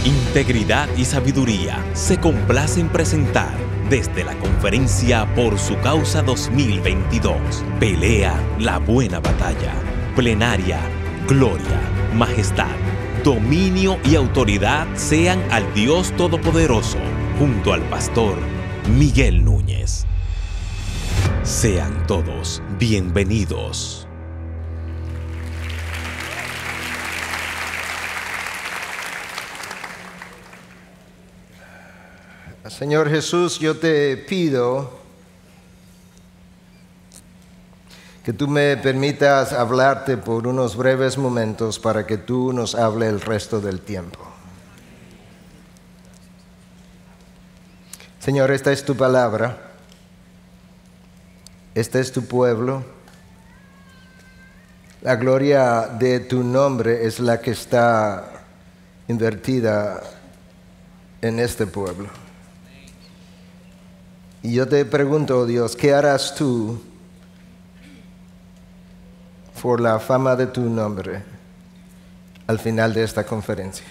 Integridad y Sabiduría se complace en presentar desde la conferencia Por Su Causa 2022, pelea la buena batalla, plenaria, gloria, majestad, dominio y autoridad sean al Dios Todopoderoso, junto al pastor Miguel Núñez. Sean todos bienvenidos. Señor Jesús, yo te pido que tú me permitas hablarte por unos breves momentos para que tú nos hable el resto del tiempo. Señor, esta es tu palabra, este es tu pueblo. La gloria de tu nombre es la que está invertida en este pueblo. Y yo te pregunto, Dios, ¿qué harás tú por la fama de tu nombre al final de esta conferencia?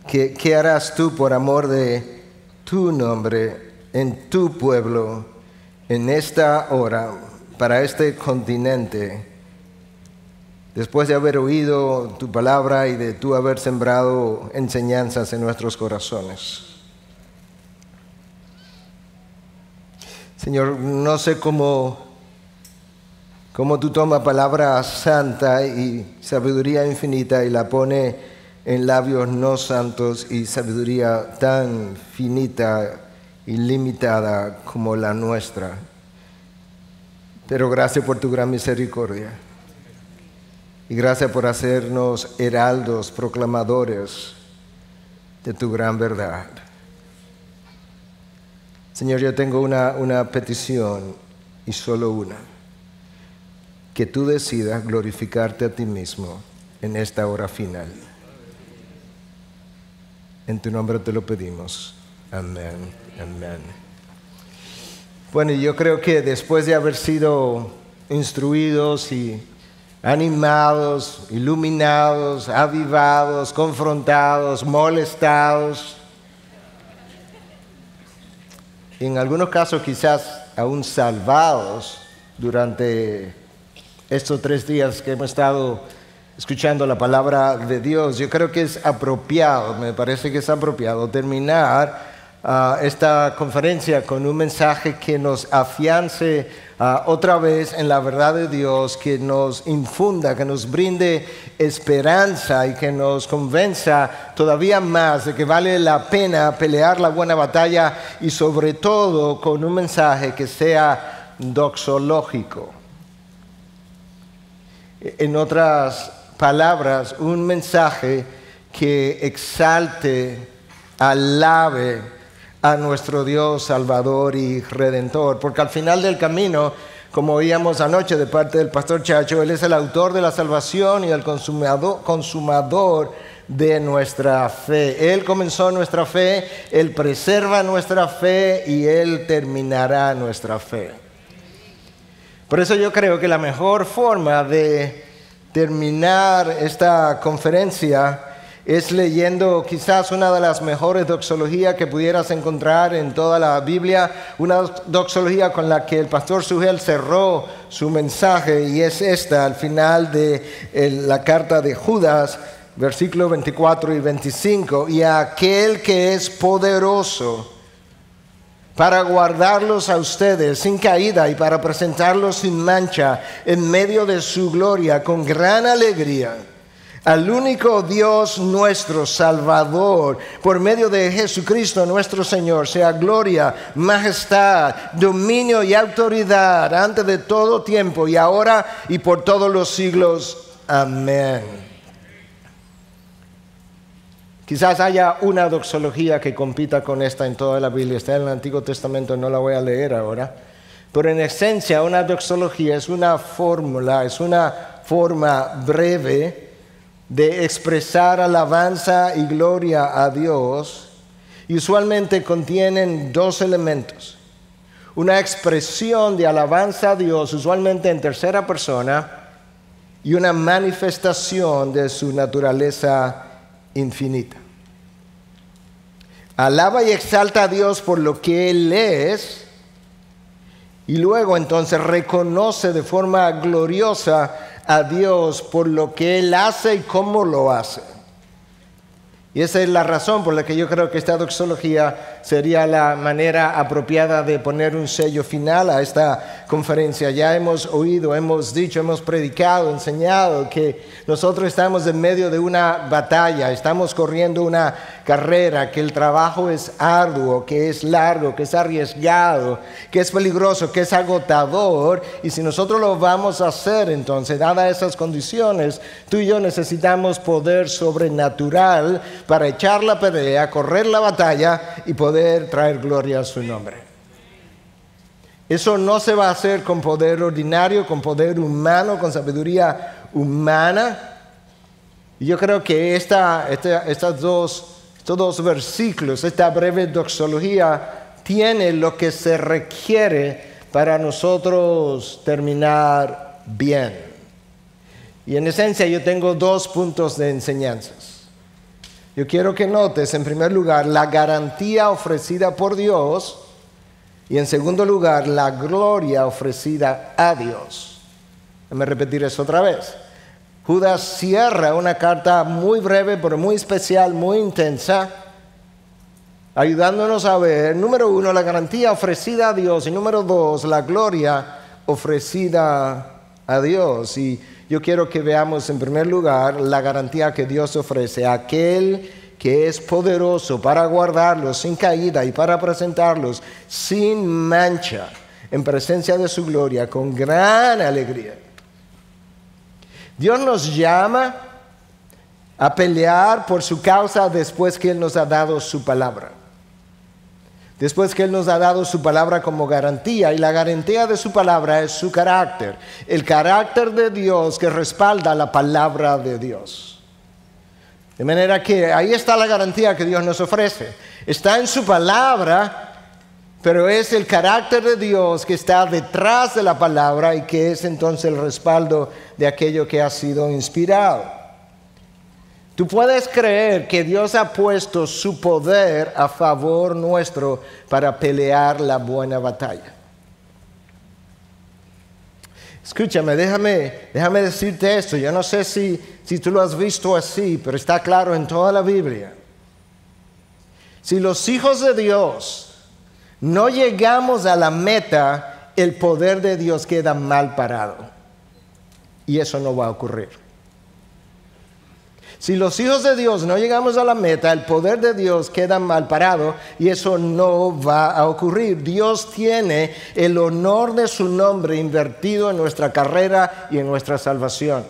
¿Qué harás tú por amor de tu nombre en tu pueblo en esta hora para este continente, después de haber oído tu palabra y de tú haber sembrado enseñanzas en nuestros corazones? Señor, no sé cómo tú tomas palabra santa y sabiduría infinita y la pone en labios no santos y sabiduría tan finita y limitada como la nuestra. Pero gracias por tu gran misericordia. Y gracias por hacernos heraldos, proclamadores de tu gran verdad. Señor, yo tengo una petición y solo una. Que tú decidas glorificarte a ti mismo en esta hora final. En tu nombre te lo pedimos. Amén. Amén. Bueno, yo creo que después de haber sido instruidos y animados, iluminados, avivados, confrontados, molestados, en algunos casos quizás aún salvados durante estos 3 días que hemos estado escuchando la palabra de Dios, yo creo que es apropiado, me parece que es apropiado terminar esta conferencia con un mensaje que nos afiance otra vez en la verdad de Dios, que nos infunda, que nos brinde esperanza y que nos convenza todavía más de que vale la pena pelear la buena batalla, y sobre todo con un mensaje que sea doxológico. En otras palabras, un mensaje que exalte, alabe a nuestro Dios Salvador y Redentor, porque al final del camino, como oíamos anoche de parte del pastor Chacho, Él es el autor de la salvación y el consumador de nuestra fe. Él comenzó nuestra fe, Él preserva nuestra fe y Él terminará nuestra fe. Por eso yo creo que la mejor forma de terminar esta conferencia es leyendo quizás una de las mejores doxologías que pudieras encontrar en toda la Biblia, una doxología con la que el pastor Sugel cerró su mensaje, y es esta, al final de la carta de Judas, versículos 24 y 25, y a aquel que es poderoso para guardarlos a ustedes sin caída y para presentarlos sin mancha en medio de su gloria con gran alegría. Al único Dios nuestro Salvador, por medio de Jesucristo nuestro Señor, sea gloria, majestad, dominio y autoridad antes de todo tiempo y ahora y por todos los siglos. Amén. Quizás haya una doxología que compita con esta en toda la Biblia. Está en el Antiguo Testamento, no la voy a leer ahora. Pero en esencia una doxología es una fórmula, es una forma breve de expresar alabanza y gloria a Dios, y usualmente contienen dos elementos. Una expresión de alabanza a Dios, usualmente en tercera persona, y una manifestación de su naturaleza infinita. Alaba y exalta a Dios por lo que Él es, y luego entonces reconoce de forma gloriosa a Dios por lo que Él hace y cómo lo hace. Y esa es la razón por la que yo creo que esta doxología sería la manera apropiada de poner un sello final a esta conferencia. Ya hemos oído, hemos dicho, hemos predicado, enseñado que nosotros estamos en medio de una batalla, estamos corriendo una carrera, que el trabajo es arduo, que es largo, que es arriesgado, que es peligroso, que es agotador. Y si nosotros lo vamos a hacer, entonces, dadas esas condiciones, tú y yo necesitamos poder sobrenatural para echar la pelea, correr la batalla y poder traer gloria a su nombre. Eso no se va a hacer con poder ordinario, con poder humano, con sabiduría humana. Y yo creo que estos dos versículos, esta breve doxología, tiene lo que se requiere para nosotros terminar bien. Y en esencia yo tengo 2 puntos de enseñanzas. Yo quiero que notes, en primer lugar, la garantía ofrecida por Dios y, en segundo lugar, la gloria ofrecida a Dios. Déjame repetir eso otra vez. Judas cierra una carta muy breve, pero muy especial, muy intensa, ayudándonos a ver, número 1, la garantía ofrecida a Dios, y número 2, la gloria ofrecida a Dios. Y yo quiero que veamos en primer lugar la garantía que Dios ofrece a aquel que es poderoso para guardarlos sin caída y para presentarlos sin mancha en presencia de su gloria con gran alegría. Dios nos llama a pelear por su causa después que Él nos ha dado su palabra. Después que Él nos ha dado su palabra como garantía, y la garantía de su palabra es su carácter, el carácter de Dios que respalda la palabra de Dios. De manera que ahí está la garantía que Dios nos ofrece. Está en su palabra, pero es el carácter de Dios que está detrás de la palabra y que es entonces el respaldo de aquello que ha sido inspirado. Tú puedes creer que Dios ha puesto su poder a favor nuestro para pelear la buena batalla. Escúchame, déjame decirte esto. Yo no sé si tú lo has visto así, pero está claro en toda la Biblia. Si los hijos de Dios no llegamos a la meta, el poder de Dios queda mal parado. Y eso no va a ocurrir. Si los hijos de Dios no llegamos a la meta, el poder de Dios queda mal parado y eso no va a ocurrir. Dios tiene el honor de su nombre invertido en nuestra carrera y en nuestra salvación.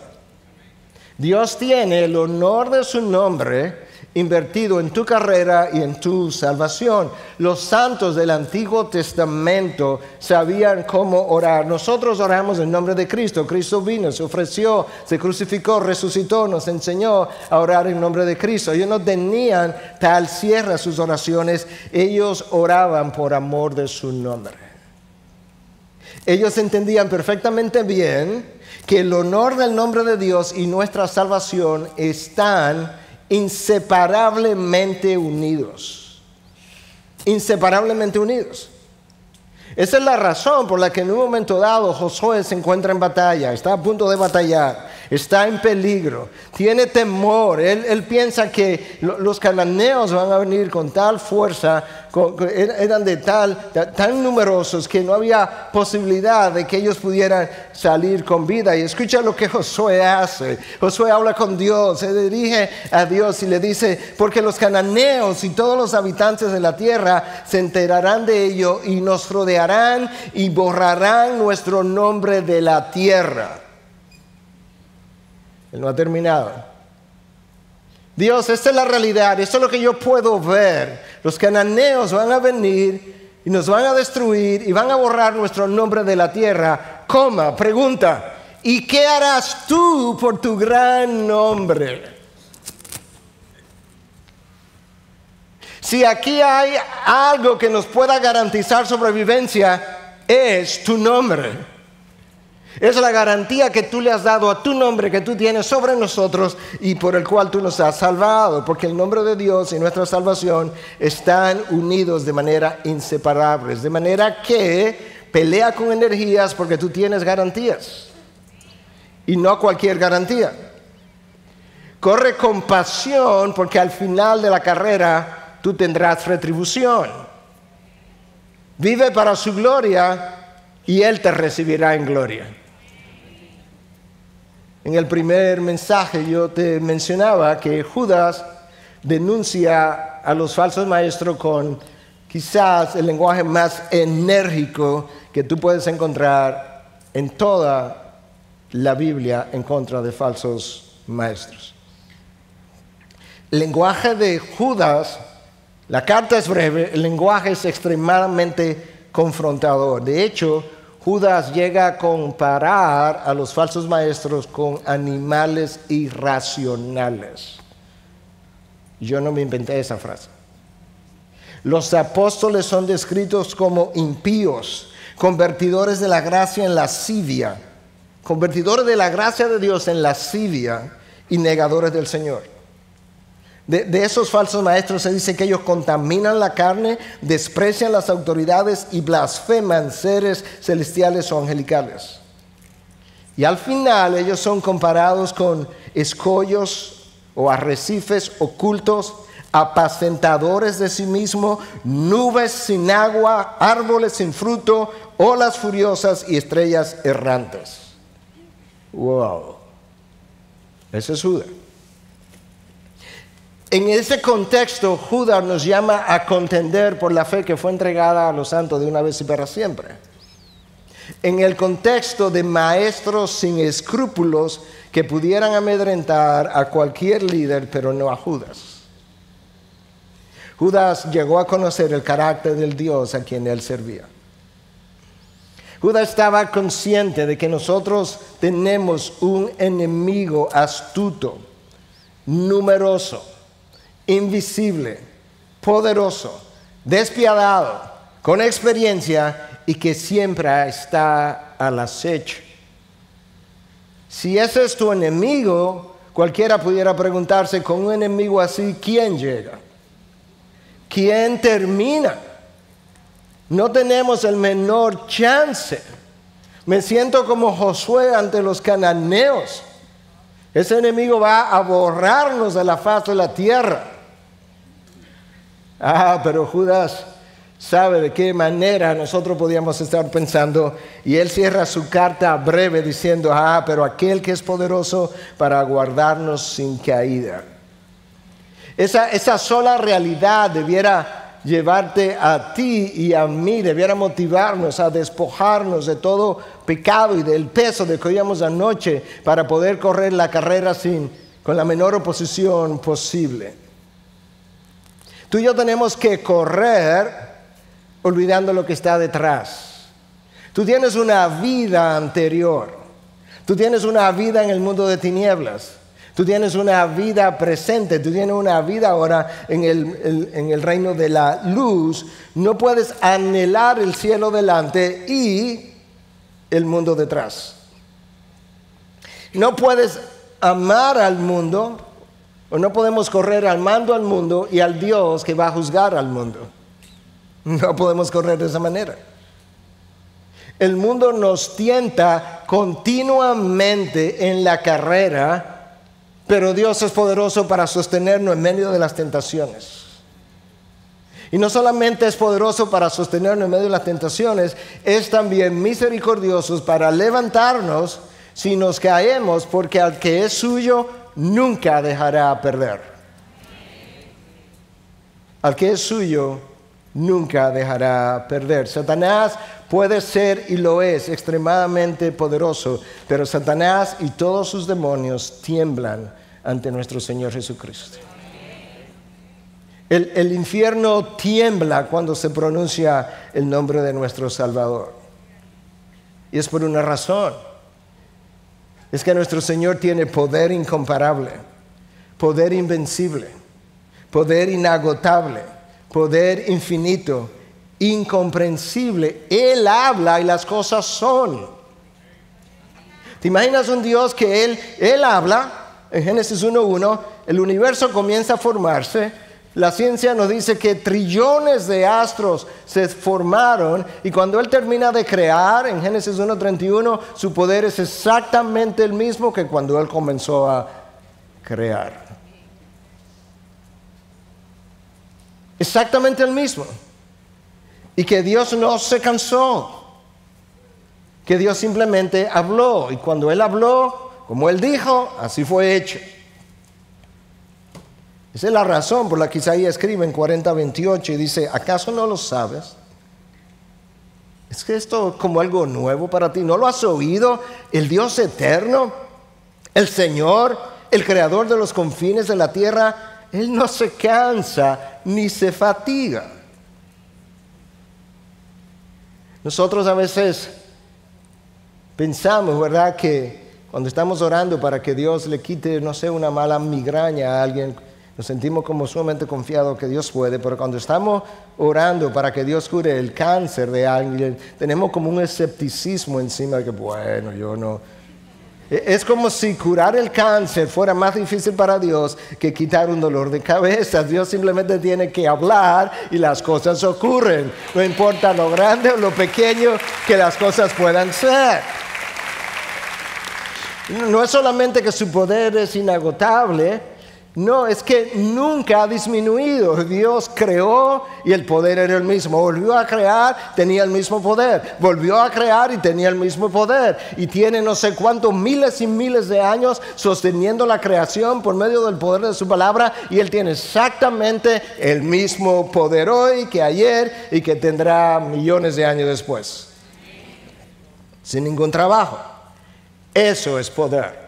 Dios tiene el honor de su nombre invertido en tu carrera y en tu salvación. Los santos del Antiguo Testamento sabían cómo orar. Nosotros oramos en nombre de Cristo. Cristo vino, se ofreció, se crucificó, resucitó, nos enseñó a orar en nombre de Cristo. Ellos no tenían tal cierre a sus oraciones. Ellos oraban por amor de su nombre. Ellos entendían perfectamente bien que el honor del nombre de Dios y nuestra salvación están inseparablemente unidos. Inseparablemente unidos. Esa es la razón por la que en un momento dado Josué se encuentra en batalla, está a punto de batallar, está en peligro, tiene temor. Él piensa que los cananeos van a venir con tal fuerza, eran tan numerosos que no había posibilidad de que ellos pudieran salir con vida. Y escucha lo que Josué hace. Josué habla con Dios, se dirige a Dios y le dice: porque los cananeos y todos los habitantes de la tierra se enterarán de ello y nos rodearán y borrarán nuestro nombre de la tierra. Él no ha terminado. Dios, esta es la realidad, esto es lo que yo puedo ver. Los cananeos van a venir y nos van a destruir y van a borrar nuestro nombre de la tierra. Pregunta, ¿y qué harás tú por tu gran nombre? Si aquí hay algo que nos pueda garantizar sobrevivencia, es tu nombre. Es la garantía que tú le has dado a tu nombre que tú tienes sobre nosotros y por el cual tú nos has salvado. Porque el nombre de Dios y nuestra salvación están unidos de manera inseparable. De manera que pelea con energías porque tú tienes garantías. Y no cualquier garantía. Corre con pasión porque al final de la carrera tú tendrás retribución. Vive para su gloria y Él te recibirá en gloria. En el primer mensaje yo te mencionaba que Judas denuncia a los falsos maestros con quizás el lenguaje más enérgico que tú puedes encontrar en toda la Biblia en contra de falsos maestros. El lenguaje de Judas, la carta es breve, el lenguaje es extremadamente confrontador. De hecho, Judas llega a comparar a los falsos maestros con animales irracionales. Yo no me inventé esa frase. Los apóstoles son descritos como impíos, convertidores de la gracia en lascivia, convertidores de la gracia de Dios en lascivia y negadores del Señor. De esos falsos maestros se dice que ellos contaminan la carne, desprecian las autoridades y blasfeman seres celestiales o angelicales. Y al final ellos son comparados con escollos o arrecifes ocultos, apacentadores de sí mismos, nubes sin agua, árboles sin fruto, olas furiosas y estrellas errantes. ¡Wow! Eso es Judas. En ese contexto, Judas nos llama a contender por la fe que fue entregada a los santos de una vez y para siempre. En el contexto de maestros sin escrúpulos que pudieran amedrentar a cualquier líder, pero no a Judas. Judas llegó a conocer el carácter del Dios a quien él servía. Judas estaba consciente de que nosotros tenemos un enemigo astuto, numeroso, invisible, poderoso, despiadado, con experiencia y que siempre está al acecho. Si ese es tu enemigo, cualquiera pudiera preguntarse, con un enemigo así, ¿quién llega? ¿Quién termina? No tenemos el menor chance. Me siento como Josué ante los cananeos. Ese enemigo va a borrarnos de la faz de la tierra. Pero Judas sabe de qué manera nosotros podíamos estar pensando, y él cierra su carta breve diciendo, pero aquel que es poderoso para guardarnos sin caída. Esa sola realidad debiera llevarte a ti y a mí, debiera motivarnos a despojarnos de todo pecado y del peso de que oíamos anoche para poder correr la carrera con la menor oposición posible. Tú y yo tenemos que correr olvidando lo que está detrás. Tú tienes una vida anterior. Tú tienes una vida en el mundo de tinieblas. Tú tienes una vida presente. Tú tienes una vida ahora en el reino de la luz. No puedes anhelar el cielo delante y el mundo detrás. No puedes amar al mundo, o no podemos correr amando al mundo y al Dios que va a juzgar al mundo. No podemos correr de esa manera. El mundo nos tienta continuamente en la carrera, pero Dios es poderoso para sostenernos en medio de las tentaciones. Y no solamente es poderoso para sostenernos en medio de las tentaciones, es también misericordioso para levantarnos si nos caemos, porque al que es suyo nunca dejará perder. Al que es suyo nunca dejará perder. Satanás puede ser y lo es extremadamente poderoso, pero Satanás y todos sus demonios tiemblan ante nuestro Señor Jesucristo. El infierno tiembla cuando se pronuncia el nombre de nuestro Salvador. Y es por una razón. Es que nuestro Señor tiene poder incomparable, poder invencible, poder inagotable, poder infinito, incomprensible. Él habla y las cosas son. ¿Te imaginas un Dios que Él habla? En Génesis 1:1, el universo comienza a formarse. La ciencia nos dice que trillones de astros se formaron y cuando Él termina de crear, en Génesis 1:31, su poder es exactamente el mismo que cuando Él comenzó a crear. Exactamente el mismo. Y que Dios no se cansó, que Dios simplemente habló y cuando Él habló, como Él dijo, así fue hecho. Esa es la razón por la que Isaías escribe en 40:28 y dice, ¿acaso no lo sabes? ¿Es que esto es como algo nuevo para ti? ¿No lo has oído? El Dios eterno, el Señor, el creador de los confines de la tierra, Él no se cansa ni se fatiga. Nosotros a veces pensamos, ¿verdad?, que cuando estamos orando para que Dios le quite, no sé, una mala migraña a alguien, nos sentimos como sumamente confiados que Dios puede, pero cuando estamos orando para que Dios cure el cáncer de alguien, tenemos como un escepticismo encima de que, bueno, yo no. Es como si curar el cáncer fuera más difícil para Dios que quitar un dolor de cabeza. Dios simplemente tiene que hablar y las cosas ocurren. No importa lo grande o lo pequeño que las cosas puedan ser. No es solamente que su poder es inagotable, no, es que nunca ha disminuido. Dios creó y el poder era el mismo. Volvió a crear, tenía el mismo poder. Volvió a crear y tenía el mismo poder. Y tiene no sé cuántos miles y miles de años sosteniendo la creación por medio del poder de su palabra. Y Él tiene exactamente el mismo poder hoy que ayer y que tendrá millones de años después. Sin ningún trabajo. Eso es poder.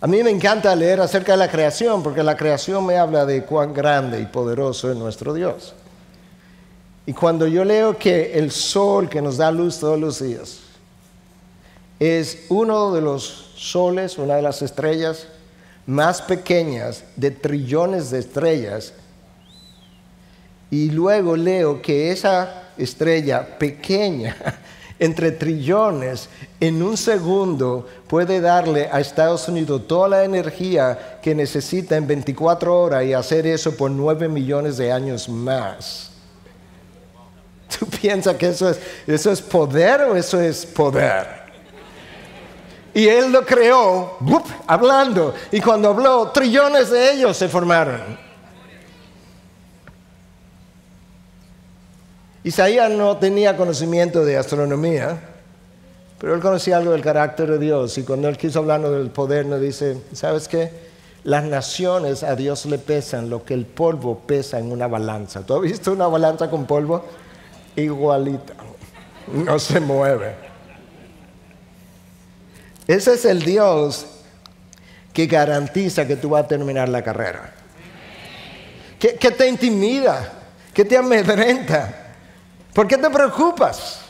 A mí me encanta leer acerca de la creación, porque la creación me habla de cuán grande y poderoso es nuestro Dios. Y cuando yo leo que el sol que nos da luz todos los días es uno de los soles, una de las estrellas más pequeñas de trillones de estrellas, y luego leo que esa estrella pequeña entre trillones, en un segundo puede darle a Estados Unidos toda la energía que necesita en 24 horas y hacer eso por 9 millones de años más. ¿Tú piensas que eso es poder o eso es poder? Y Él lo creó, hablando, y cuando habló, trillones de ellos se formaron. Isaías no tenía conocimiento de astronomía, pero él conocía algo del carácter de Dios. Y cuando él quiso hablarnos del poder, nos dice, ¿sabes qué? Las naciones a Dios le pesan lo que el polvo pesa en una balanza. ¿Tú has visto una balanza con polvo? Igualita. No se mueve. Ese es el Dios que garantiza que tú vas a terminar la carrera. ¿Qué te intimida? ¿Qué te amedrenta? ¿Por qué te preocupas?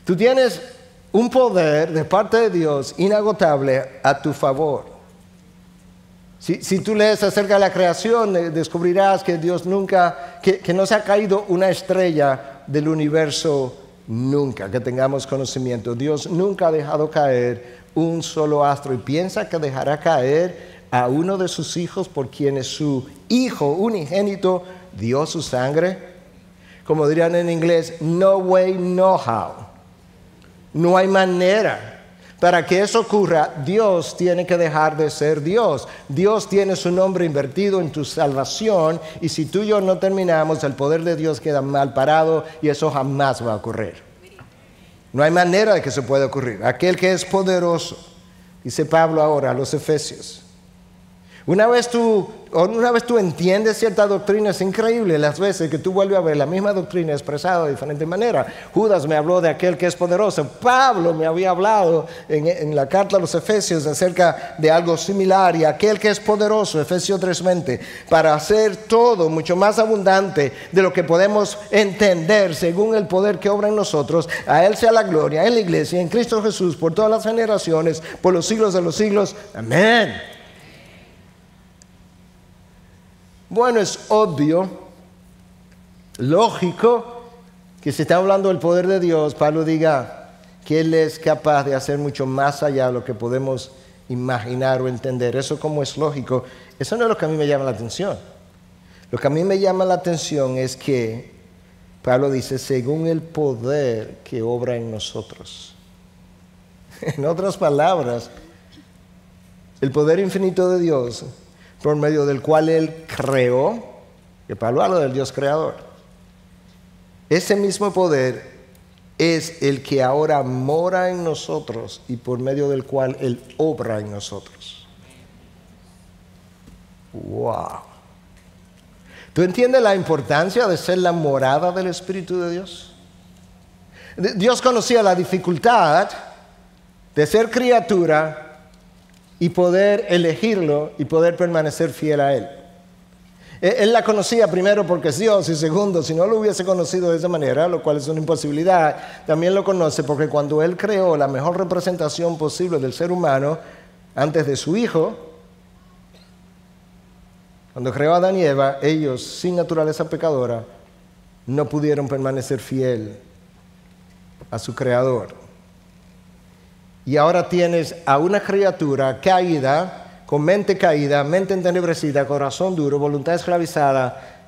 Tú tienes un poder de parte de Dios inagotable a tu favor. Si tú lees acerca de la creación, descubrirás que Dios nunca, que no se ha caído una estrella del universo nunca, que tengamos conocimiento. Dios nunca ha dejado caer un solo astro y piensa que dejará caer a uno de sus hijos por quienes su hijo unigénito dio su sangre. Como dirían en inglés, no way, no how. No hay manera. Para que eso ocurra, Dios tiene que dejar de ser Dios. Dios tiene su nombre invertido en tu salvación y si tú y yo no terminamos, el poder de Dios queda mal parado y eso jamás va a ocurrir. No hay manera de que eso pueda ocurrir. Aquel que es poderoso, dice Pablo ahora a los Efesios. Una vez tú entiendes cierta doctrina, es increíble las veces que tú vuelves a ver la misma doctrina expresada de diferente manera. Judas me habló de aquel que es poderoso. Pablo me había hablado en la carta a los Efesios acerca de algo similar. Y aquel que es poderoso, Efesios 3:20, para hacer todo mucho más abundante de lo que podemos entender según el poder que obra en nosotros. A Él sea la gloria en la iglesia, en Cristo Jesús, por todas las generaciones, por los siglos de los siglos. Amén. Bueno, es obvio, lógico, que si está hablando del poder de Dios, Pablo diga que Él es capaz de hacer mucho más allá de lo que podemos imaginar o entender. Eso como es lógico, eso no es lo que a mí me llama la atención. Lo que a mí me llama la atención es que Pablo dice, según el poder que obra en nosotros. En otras palabras, el poder infinito de Dios, por medio del cual Él creó, que Pablo habla del Dios creador, ese mismo poder es el que ahora mora en nosotros y por medio del cual Él obra en nosotros. ¡Wow! ¿Tú entiendes la importancia de ser la morada del Espíritu de Dios? Dios conocía la dificultad de ser criatura y poder elegirlo y poder permanecer fiel a Él. Él la conocía primero porque es Dios y segundo, si no lo hubiese conocido de esa manera, lo cual es una imposibilidad, también lo conoce porque cuando Él creó la mejor representación posible del ser humano antes de su Hijo, cuando creó a Adán y Eva, ellos sin naturaleza pecadora no pudieron permanecer fiel a su Creador. Y ahora tienes a una criatura caída, con mente caída, mente entenebrecida, corazón duro, voluntad esclavizada,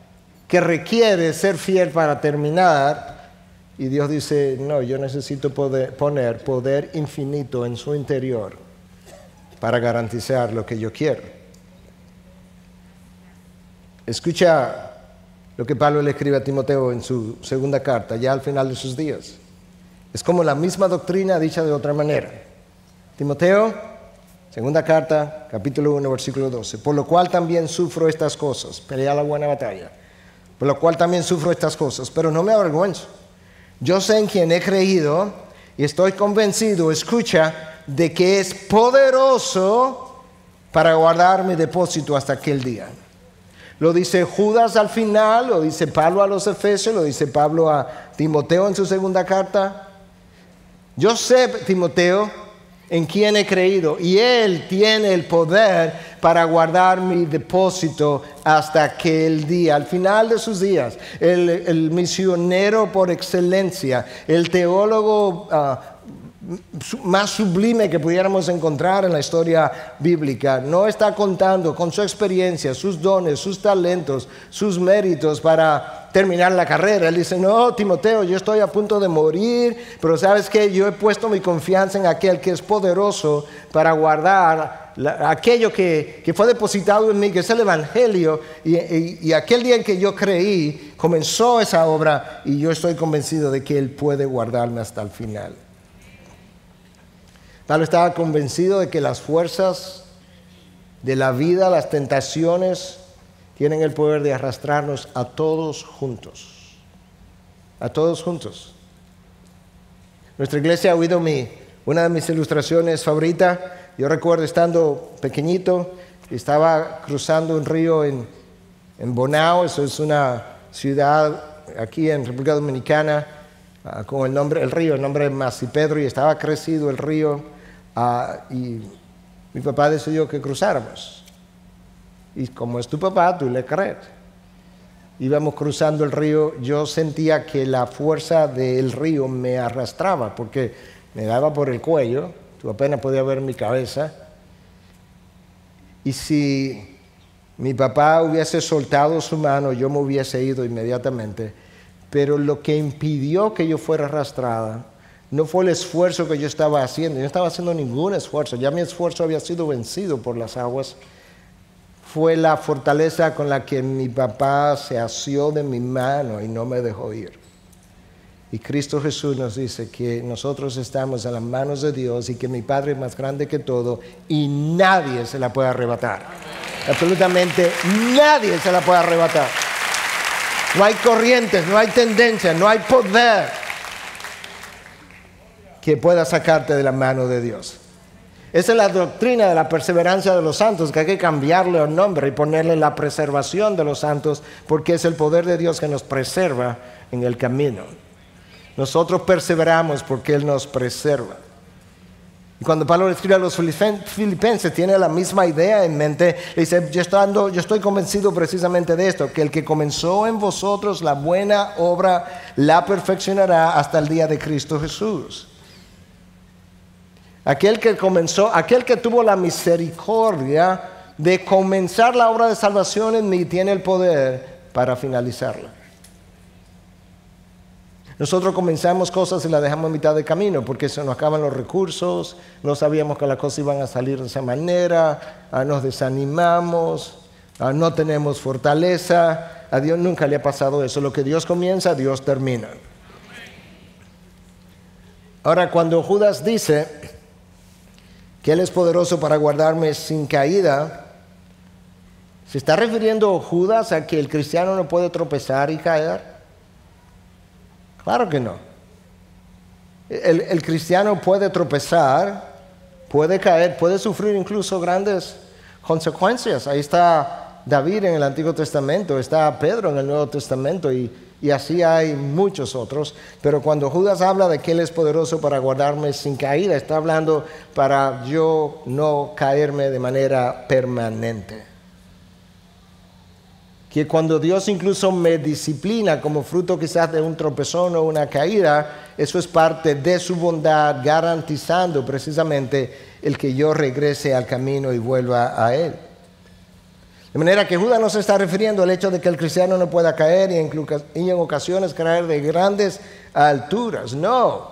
que requiere ser fiel para terminar. Y Dios dice, no, yo necesito poner poder infinito en su interior para garantizar lo que yo quiero. Escucha lo que Pablo le escribe a Timoteo en su segunda carta, ya al final de sus días. Es como la misma doctrina dicha de otra manera. Timoteo, segunda carta, capítulo 1, versículo 12. Por lo cual también sufro estas cosas, pelea la buena batalla. Por lo cual también sufro estas cosas, pero no me avergüenzo. Yo sé en quien he creído y estoy convencido, escucha, de que es poderoso para guardar mi depósito hasta aquel día. Lo dice Judas al final, lo dice Pablo a los Efesios, lo dice Pablo a Timoteo en su segunda carta. Yo sé, Timoteo, en quién he creído y Él tiene el poder para guardar mi depósito hasta aquel día, al final de sus días. El misionero por excelencia, el teólogo más sublime que pudiéramos encontrar en la historia bíblica, no está contando con su experiencia, sus dones, sus talentos, sus méritos para terminar la carrera. Él dice, no, Timoteo, yo estoy a punto de morir, pero ¿sabes qué? Yo he puesto mi confianza en aquel que es poderoso para guardar aquello que fue depositado en mí, que es el Evangelio, y aquel día en que yo creí, comenzó esa obra y yo estoy convencido de que Él puede guardarme hasta el final. Pablo estaba convencido de que las fuerzas de la vida, las tentaciones, tienen el poder de arrastrarnos a todos juntos. A todos juntos. Nuestra iglesia ha oído una de mis ilustraciones favoritas. Yo recuerdo estando pequeñito, estaba cruzando un río en Bonao. Eso es una ciudad aquí en República Dominicana con el nombre de Masipedro, y estaba crecido el río. Y mi papá decidió que cruzáramos. Y como es tu papá, tú le crees. Íbamos cruzando el río, yo sentía que la fuerza del río me arrastraba porque me daba por el cuello, tú apenas podías ver mi cabeza. Y si mi papá hubiese soltado su mano, yo me hubiese ido inmediatamente. Pero lo que impidió que yo fuera arrastrada no fue el esfuerzo que yo estaba haciendo. Yo no estaba haciendo ningún esfuerzo. Ya mi esfuerzo había sido vencido por las aguas. Fue la fortaleza con la que mi papá se asió de mi mano y no me dejó ir. Y Cristo Jesús nos dice que nosotros estamos en las manos de Dios y que mi Padre es más grande que todo y nadie se la puede arrebatar. Absolutamente nadie se la puede arrebatar. No hay corrientes, no hay tendencia, no hay poder que pueda sacarte de la mano de Dios. Esa es la doctrina de la perseverancia de los santos, que hay que cambiarle el nombre y ponerle la preservación de los santos, porque es el poder de Dios que nos preserva en el camino. Nosotros perseveramos porque Él nos preserva. Y cuando Pablo le escribe a los filipenses, tiene la misma idea en mente. Le dice, yo estoy convencido precisamente de esto, que el que comenzó en vosotros la buena obra, la perfeccionará hasta el día de Cristo Jesús. Aquel que tuvo la misericordia de comenzar la obra de salvación en mí, tiene el poder para finalizarla. Nosotros comenzamos cosas y las dejamos en mitad de camino porque se nos acaban los recursos, no sabíamos que las cosas iban a salir de esa manera, nos desanimamos, no tenemos fortaleza. A Dios nunca le ha pasado eso. Lo que Dios comienza, Dios termina. Ahora, cuando Judas dice que Él es poderoso para guardarme sin caída, ¿se está refiriendo Judas a que el cristiano no puede tropezar y caer? Claro que no. El cristiano puede tropezar, puede caer, puede sufrir incluso grandes consecuencias. Ahí está David en el Antiguo Testamento, está Pedro en el Nuevo Testamento y así hay muchos otros. Pero cuando Judas habla de que Él es poderoso para guardarme sin caída, está hablando para yo no caerme de manera permanente. Que cuando Dios incluso me disciplina como fruto quizás de un tropezón o una caída, eso es parte de su bondad, garantizando precisamente el que yo regrese al camino y vuelva a Él. De manera que Judas no se está refiriendo al hecho de que el cristiano no pueda caer y en ocasiones caer de grandes alturas. No.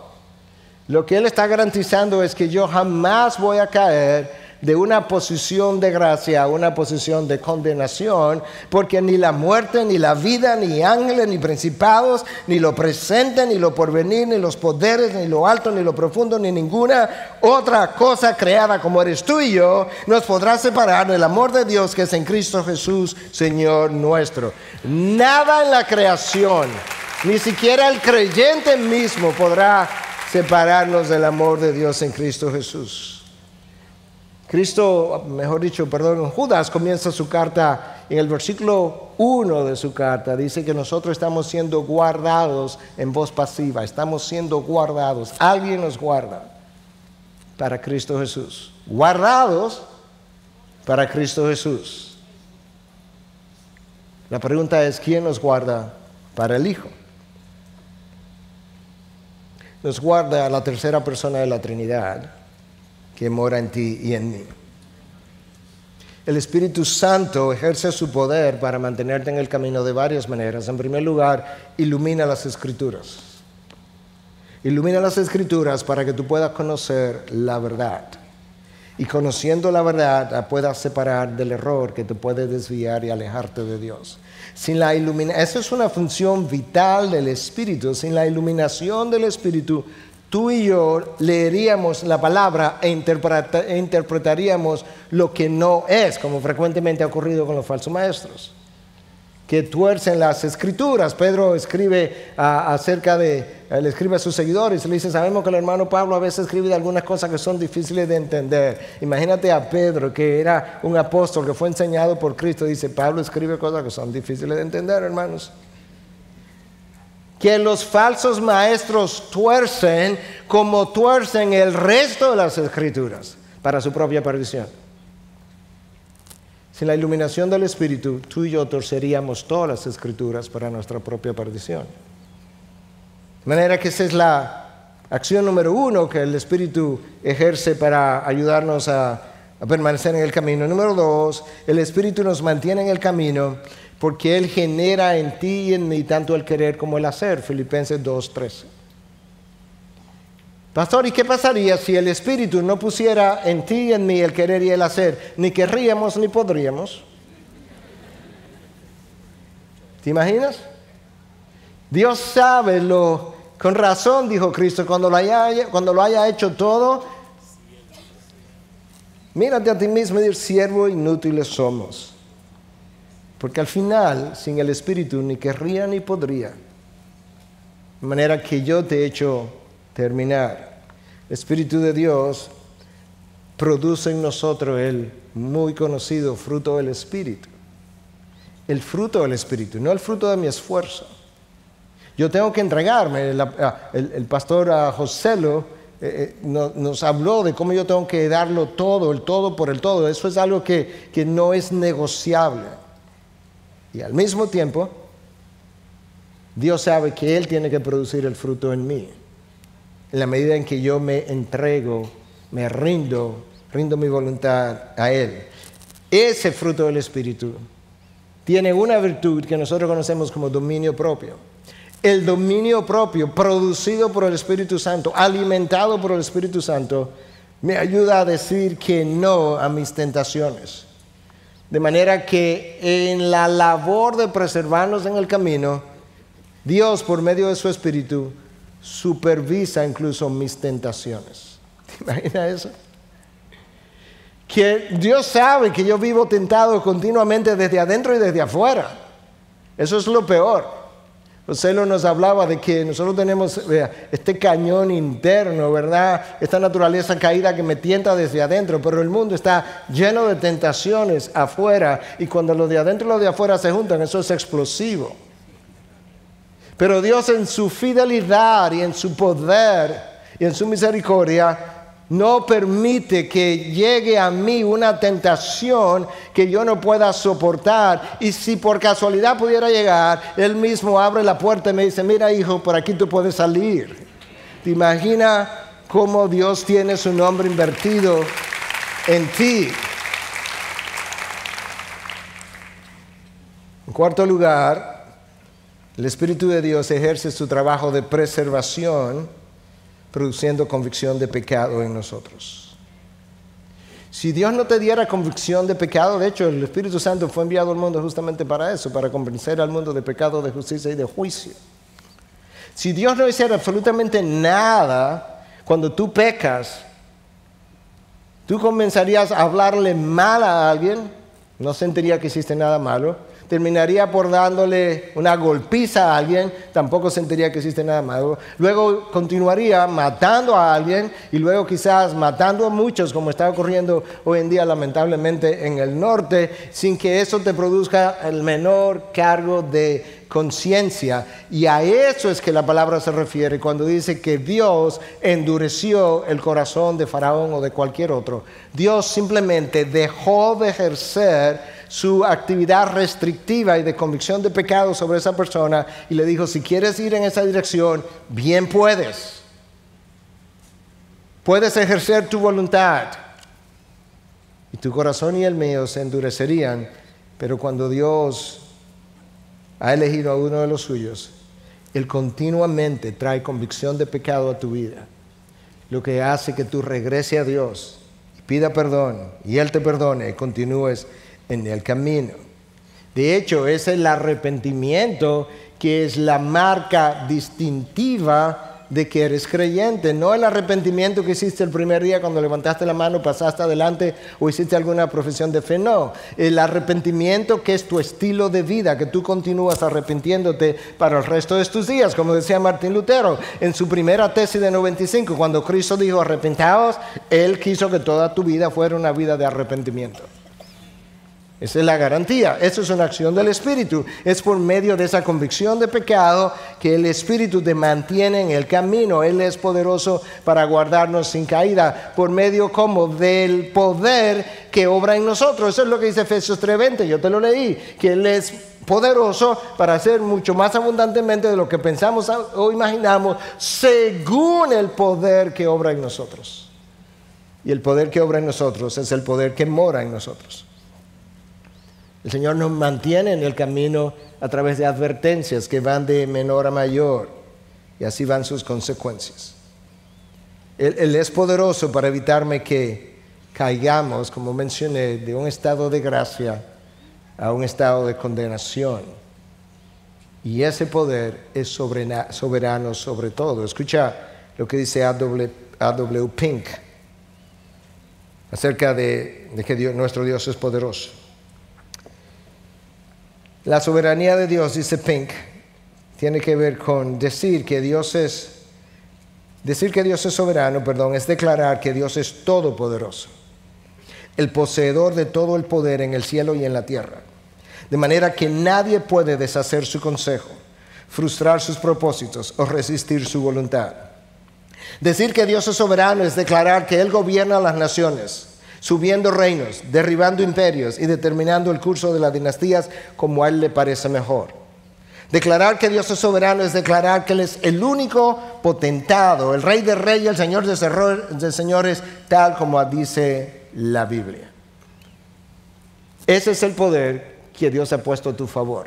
Lo que Él está garantizando es que yo jamás voy a caer de una posición de gracia a una posición de condenación, porque ni la muerte, ni la vida, ni ángeles, ni principados, ni lo presente, ni lo porvenir, ni los poderes, ni lo alto, ni lo profundo, ni ninguna otra cosa creada como eres tú y yo, nos podrá separar del amor de Dios que es en Cristo Jesús, Señor nuestro. Nada en la creación, ni siquiera el creyente mismo podrá separarnos del amor de Dios en Cristo Jesús. Judas comienza su carta en el versículo 1 de su carta. Dice que nosotros estamos siendo guardados en voz pasiva. Estamos siendo guardados. Alguien nos guarda para Cristo Jesús. Guardados para Cristo Jesús. La pregunta es, ¿quién nos guarda para el Hijo? Nos guarda la tercera persona de la Trinidad, que mora en ti y en mí. El Espíritu Santo ejerce su poder para mantenerte en el camino de varias maneras. En primer lugar, ilumina las Escrituras. Ilumina las Escrituras para que tú puedas conocer la verdad. Y conociendo la verdad, la puedas separar del error que te puede desviar y alejarte de Dios. Sin la esa es una función vital del Espíritu. Sin la iluminación del Espíritu, tú y yo leeríamos la palabra e interpretaríamos lo que no es, como frecuentemente ha ocurrido con los falsos maestros, que tuercen las Escrituras. Pedro escribe le escribe a sus seguidores y le dice, sabemos que el hermano Pablo a veces escribe de algunas cosas que son difíciles de entender. Imagínate a Pedro, que era un apóstol que fue enseñado por Cristo, dice, Pablo escribe cosas que son difíciles de entender, hermanos. Que los falsos maestros tuercen como tuercen el resto de las Escrituras para su propia perdición. Sin la iluminación del Espíritu, tú y yo torceríamos todas las Escrituras para nuestra propia perdición. De manera que esa es la acción número 1 que el Espíritu ejerce para ayudarnos a permanecer en el camino. Número 2, el Espíritu nos mantiene en el camino porque Él genera en ti y en mí tanto el querer como el hacer. Filipenses 2:13. Pastor, ¿y qué pasaría si el Espíritu no pusiera en ti y en mí el querer y el hacer? Ni querríamos ni podríamos. ¿Te imaginas? Dios sabe con razón, dijo Cristo, cuando lo haya hecho todo, mírate a ti mismo y dir, siervo inútiles somos. Porque al final, sin el Espíritu, ni querría ni podría. De manera que yo te he hecho terminar. El Espíritu de Dios produce en nosotros el muy conocido fruto del Espíritu. El fruto del Espíritu, no el fruto de mi esfuerzo. Yo tengo que entregarme. El pastor Joselo nos habló de cómo yo tengo que darlo todo, el todo por el todo. Eso es algo que no es negociable. Y al mismo tiempo, Dios sabe que Él tiene que producir el fruto en mí. En la medida en que yo me entrego, me rindo mi voluntad a Él. Ese fruto del Espíritu tiene una virtud que nosotros conocemos como dominio propio. El dominio propio, producido por el Espíritu Santo, alimentado por el Espíritu Santo, me ayuda a decir que no a mis tentaciones. De manera que en la labor de preservarnos en el camino, Dios, por medio de su Espíritu, supervisa incluso mis tentaciones. ¿Te imaginas eso? Que Dios sabe que yo vivo tentado continuamente desde adentro y desde afuera. Eso es lo peor. José nos hablaba de que nosotros tenemos este cañón interno, ¿verdad? Esta naturaleza caída que me tienta desde adentro, pero el mundo está lleno de tentaciones afuera, y cuando lo de adentro y lo de afuera se juntan, eso es explosivo. Pero Dios, en su fidelidad y en su poder y en su misericordia, no permite que llegue a mí una tentación que yo no pueda soportar. Y si por casualidad pudiera llegar, Él mismo abre la puerta y me dice: mira, hijo, por aquí tú puedes salir. ¿Te imaginas cómo Dios tiene su nombre invertido en ti? En cuarto lugar, el Espíritu de Dios ejerce su trabajo de preservación, produciendo convicción de pecado en nosotros. Si Dios no te diera convicción de pecado, de hecho el Espíritu Santo fue enviado al mundo justamente para eso, para convencer al mundo de pecado, de justicia y de juicio. Si Dios no hiciera absolutamente nada cuando tú pecas, tú comenzarías a hablarle mal a alguien, no sentiría que hiciste nada malo. Terminaría por dándole una golpiza a alguien, tampoco sentiría que existe nada malo. Luego continuaría matando a alguien y luego quizás matando a muchos, como está ocurriendo hoy en día lamentablemente en el norte, sin que eso te produzca el menor cargo de conciencia. Y a eso es que la palabra se refiere cuando dice que Dios endureció el corazón de Faraón o de cualquier otro. Dios simplemente dejó de ejercer su actividad restrictiva y de convicción de pecado sobre esa persona y le dijo: si quieres ir en esa dirección, bien puedes. Puedes ejercer tu voluntad. Y tu corazón y el mío se endurecerían, pero cuando Dios ha elegido a uno de los suyos, Él continuamente trae convicción de pecado a tu vida, lo que hace que tú regreses a Dios y pida perdón y Él te perdone y continúes en el camino. De hecho, es el arrepentimiento que es la marca distintiva de que eres creyente, no el arrepentimiento que hiciste el primer día cuando levantaste la mano, pasaste adelante o hiciste alguna profesión de fe, no. El arrepentimiento que es tu estilo de vida, que tú continúas arrepintiéndote para el resto de tus días, como decía Martín Lutero en su primera tesis de 95, cuando Cristo dijo arrepentaos, Él quiso que toda tu vida fuera una vida de arrepentimiento. Esa es la garantía. Eso es una acción del Espíritu. Es por medio de esa convicción de pecado que el Espíritu te mantiene en el camino. Él es poderoso para guardarnos sin caída. Por medio como del poder que obra en nosotros. Eso es lo que dice Efesios 3:20. Yo te lo leí. Que Él es poderoso para hacer mucho más abundantemente de lo que pensamos o imaginamos, según el poder que obra en nosotros. Y el poder que obra en nosotros es el poder que mora en nosotros. El Señor nos mantiene en el camino a través de advertencias que van de menor a mayor, y así van sus consecuencias. Él es poderoso para evitarme que caigamos, como mencioné, de un estado de gracia a un estado de condenación. Y ese poder es soberano sobre todo. Escucha lo que dice A.W. Pink acerca de que nuestro Dios es poderoso. La soberanía de Dios, dice Pink, tiene que ver con decir que Dios es soberano, es declarar que Dios es todopoderoso, el poseedor de todo el poder en el cielo y en la tierra, de manera que nadie puede deshacer su consejo, frustrar sus propósitos o resistir su voluntad. Decir que Dios es soberano es declarar que Él gobierna las naciones, subiendo reinos, derribando imperios y determinando el curso de las dinastías como a Él le parece mejor. Declarar que Dios es soberano es declarar que Él es el único potentado, el Rey de reyes, el Señor de señores, tal como dice la Biblia. Ese es el poder que Dios ha puesto a tu favor.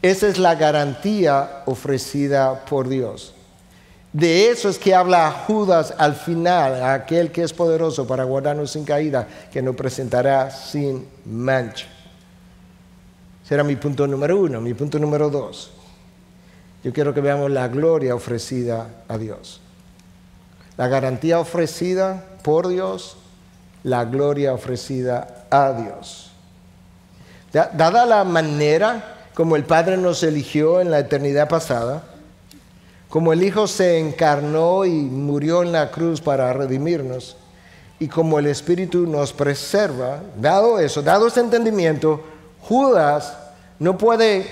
Esa es la garantía ofrecida por Dios. De eso es que habla Judas al final, a aquel que es poderoso para guardarnos sin caída, que nos presentará sin mancha. Será mi punto número 1. Mi punto número 2. Yo quiero que veamos la gloria ofrecida a Dios. La garantía ofrecida por Dios, la gloria ofrecida a Dios. Dada la manera como el Padre nos eligió en la eternidad pasada, como el Hijo se encarnó y murió en la cruz para redimirnos, y como el Espíritu nos preserva, dado eso, dado este entendimiento, Judas no puede